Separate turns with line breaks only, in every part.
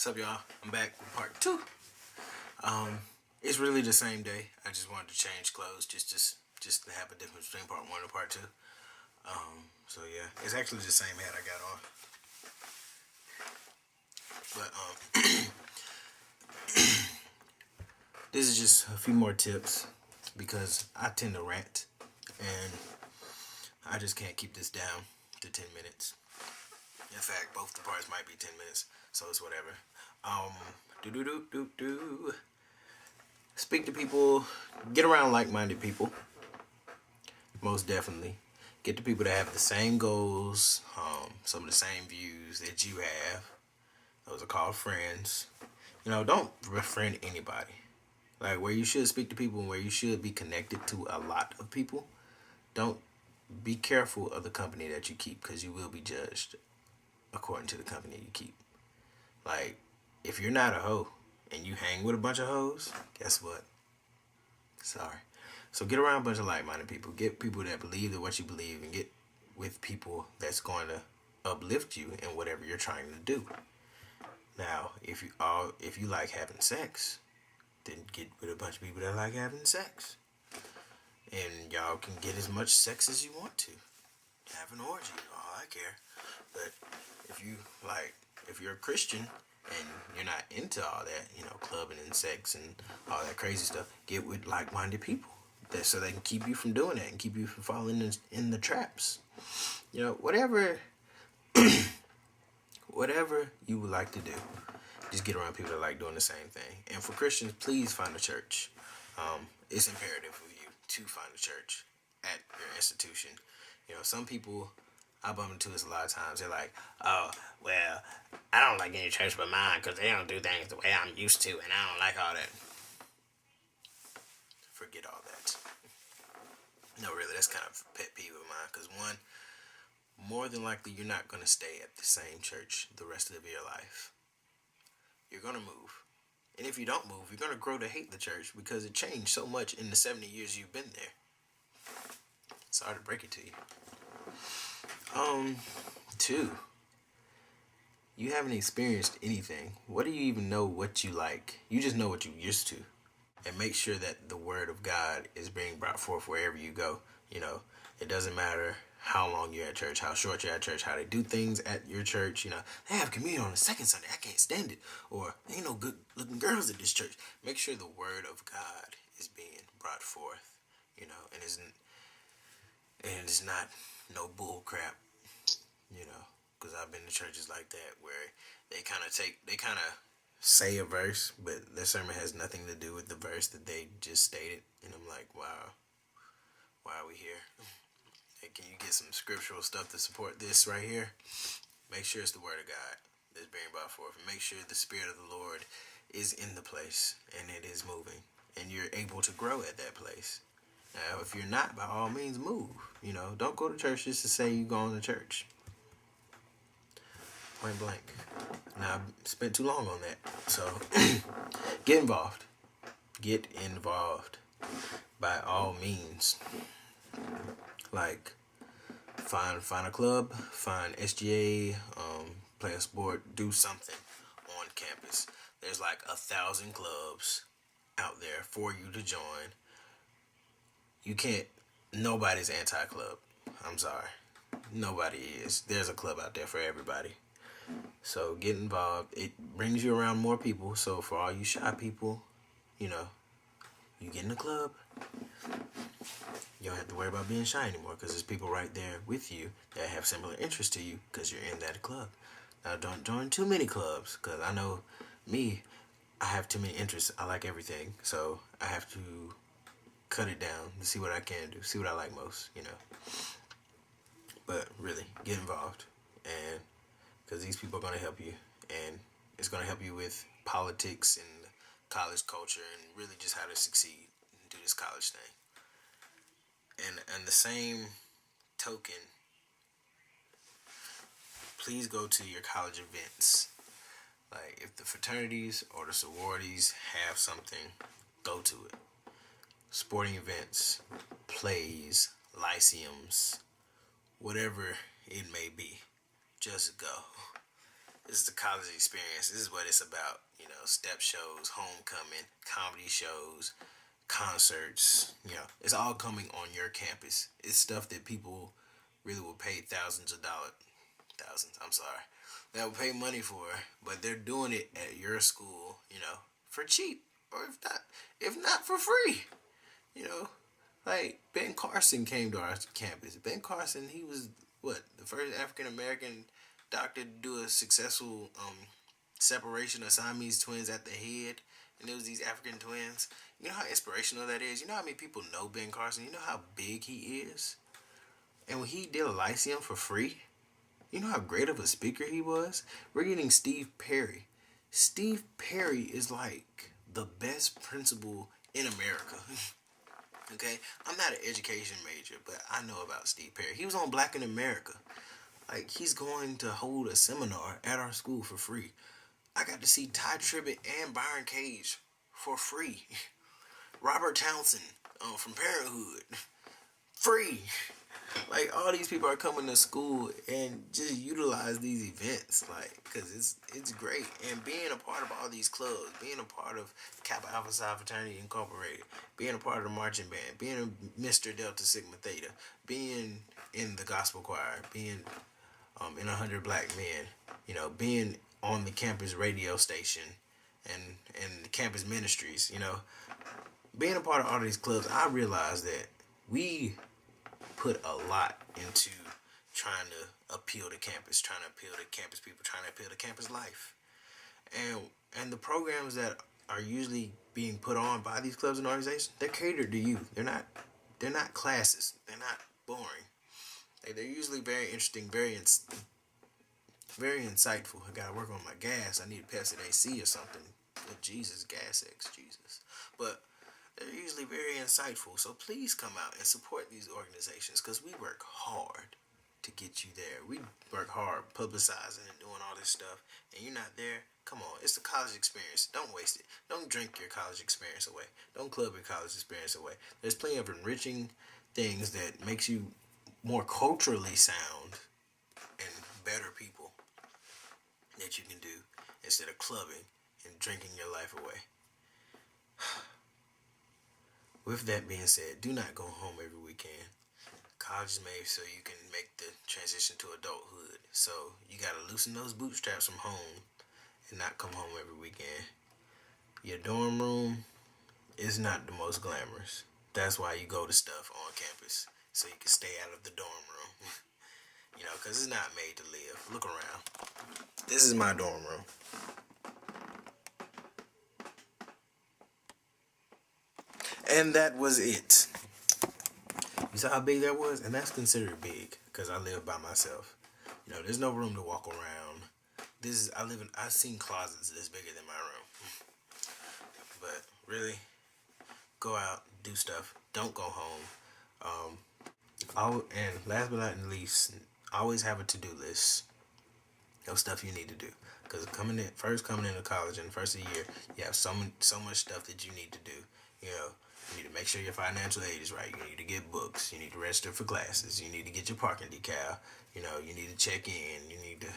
What's up, y'all? I'm back with part two. It's really the same day. I just wanted to change clothes just to have a difference between part one and part two. So yeah, it's actually the same hat I got on. But this is just a few more tips because I tend to rant and I just can't keep this down to 10 minutes. In fact, both the parts might be 10 minutes, so it's whatever. Speak to people, get around like-minded people, most definitely. Get the people that have the same goals, some of the same views that you have. Those are called friends. Don't befriend anybody. Like, where you should speak to people and where you should be connected to a lot of people, don't be careful of the company that you keep because you will be judged according to the company you keep. Like, if you're not a hoe and you hang with a bunch of hoes, guess what? Sorry. So get around a bunch of like-minded people. Get people that believe in what you believe, and get with people that's going to uplift you in whatever you're trying to do. Now, if you like having sex, then get with a bunch of people that like having sex, and y'all can get as much sex as you want to. Have an orgy, all I care. But if you're a Christian and you're not into all that, clubbing and sex and all that crazy stuff, get with like-minded people so they can keep you from doing that and keep you from falling in the traps. Whatever you would like to do, just get around people that like doing the same thing. And for Christians, please find a church. It's imperative for you to find a church at your institution. Some people I bump into this a lot of times. They're like, "Oh, well, I don't like any church but mine because they don't do things the way I'm used to, and I don't like all that." Forget all that. No, really, that's kind of a pet peeve of mine. Because one, more than likely, you're not going to stay at the same church the rest of your life. You're going to move. And if you don't move, you're going to grow to hate the church because it changed so much in the 70 years you've been there. Sorry to break it to you. Two, you haven't experienced anything. What do you even know what you like? You just know what you're used to. And make sure that the word of God is being brought forth wherever you go. It doesn't matter how long you're at church, how short you're at church, how they do things at your church. They have communion on the second Sunday. I can't stand it. Or, there ain't no good looking girls at this church. Make sure the word of God is being brought forth, and it's not no bull crap, because I've been to churches like that where they kind of say a verse, but their sermon has nothing to do with the verse that they just stated. And I'm like, wow, why are we here? Hey, can you get some scriptural stuff to support this right here? Make sure it's the word of God that's being brought forth. And make sure the Spirit of the Lord is in the place and it is moving. And you're able to grow at that place. Now, if you're not, by all means, move. Don't go to church just to say you're going to church. Point blank. Now, I've spent too long on that. So, get involved. Get involved. By all means. Like, find a club, find SGA, play a sport, do something on campus. There's like 1,000 clubs out there for you to join. Nobody's anti-club. I'm sorry. Nobody is. There's a club out there for everybody. So get involved. It brings you around more people. So for all you shy people, you get in the club. You don't have to worry about being shy anymore because there's people right there with you that have similar interests to you because you're in that club. Now, don't join too many clubs because I know me, I have too many interests. I like everything. So I have to cut it down to see what I can do, see what I like most, But really, get involved. And because these people are going to help you. And it's going to help you with politics and college culture and really just how to succeed and do this college thing. And the same token, please go to your college events. Like, if the fraternities or the sororities have something, go to it. Sporting events, plays, lyceums, whatever it may be, just go. This is the college experience. This is what it's about. You know, step shows, homecoming, comedy shows, concerts. You know, it's all coming on your campus. It's stuff that people really will pay thousands of dollars. Thousands, I'm sorry. That will pay money for, but they're doing it at your school, you know, for cheap. Or if not for free. You know, like Ben Carson came to our campus. Ben Carson, he was what, the first African American doctor to do a successful separation of Siamese twins at the head, and it was these African twins. You know how inspirational that is. You know how many people know Ben Carson. You know how big he is, and when he did a Lyceum for free, you know how great of a speaker he was. We're getting Steve Perry. Steve Perry is like the best principal in America. Okay, I'm not an education major, but I know about Steve Perry. He was on Black in America. Like, he's going to hold a seminar at our school for free. I got to see Ty Tribbett and Byron Cage for free. Robert Townsend from Parenthood, free. Like, all these people are coming to school and just utilize these events, like, because it's great. And being a part of all these clubs, being a part of Kappa Alpha Psi Fraternity Incorporated, being a part of the marching band, being a Mr. Delta Sigma Theta, being in the gospel choir, being in 100 Black Men, you know, being on the campus radio station and the campus ministries, you know, being a part of all these clubs, I realized that we put a lot into trying to appeal to campus, trying to appeal to campus people, trying to appeal to campus life. And the programs that are usually being put on by these clubs and organizations, they're catered to you. They're not classes. They're not boring. They're usually very interesting, very insightful. I gotta work on my gas. I need a Pepsi AC or something. Jesus, gas X, Jesus. But they're usually very insightful. So please come out and support these organizations, because we work hard to get you there. We work hard publicizing and doing all this stuff, and you're not there. Come on, it's the college experience. Don't waste it. Don't drink your college experience away. Don't club your college experience away. There's plenty of enriching things that makes you more culturally sound and better people that you can do instead of clubbing and drinking your life away. With that being said, do not go home every weekend. College is made so you can make the transition to adulthood. So you gotta loosen those bootstraps from home and not come home every weekend. Your dorm room is not the most glamorous. That's why you go to stuff on campus, so you can stay out of the dorm room. You know, because it's not made to live. Look around. This is my dorm room. And that was it. You saw how big that was? And that's considered big, because I live by myself. You know, there's no room to walk around. I've seen closets that's bigger than my room. But really, go out, do stuff. Don't go home. And last but not least, always have a to-do list of stuff you need to do. Because coming into college in the first of the year, you have so much stuff that you need to do. You know, you need to make sure your financial aid is right. You need to get books. You need to register for classes. You need to get your parking decal. You know, you need to check in. You need to,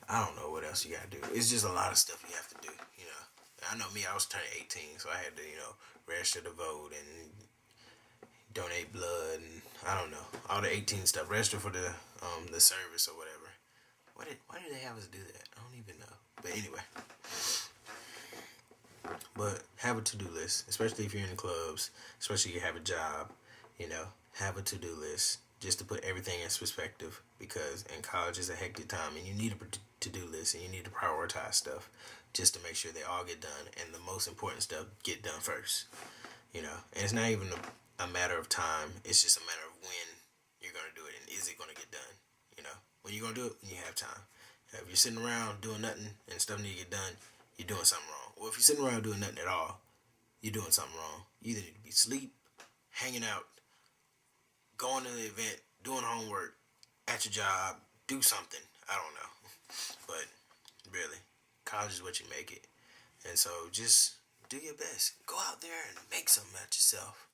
I don't know what else you got to do. It's just a lot of stuff you have to do, you know. I know me, I was turning 18, so I had to, you know, register to vote and donate blood and I don't know, all the 18 stuff. Register for the service or whatever. Why did they have us do that? I don't even know. But anyway. But have a to-do list, especially if you're in the clubs, especially if you have a job, you know, have a to-do list just to put everything in perspective, because in college is a hectic time and you need a to-do list and you need to prioritize stuff just to make sure they all get done and the most important stuff get done first, you know. And it's not even a matter of time, it's just a matter of when you're going to do it and is it going to get done, you know. When you're going to do it, when you have time. If you're sitting around doing nothing and stuff need to get done, you're doing something wrong. Well, if you're sitting around doing nothing at all, you're doing something wrong. You either need to be asleep, hanging out, going to the event, doing homework, at your job, do something. I don't know. But really, college is what you make it. And so just do your best. Go out there and make something out yourself.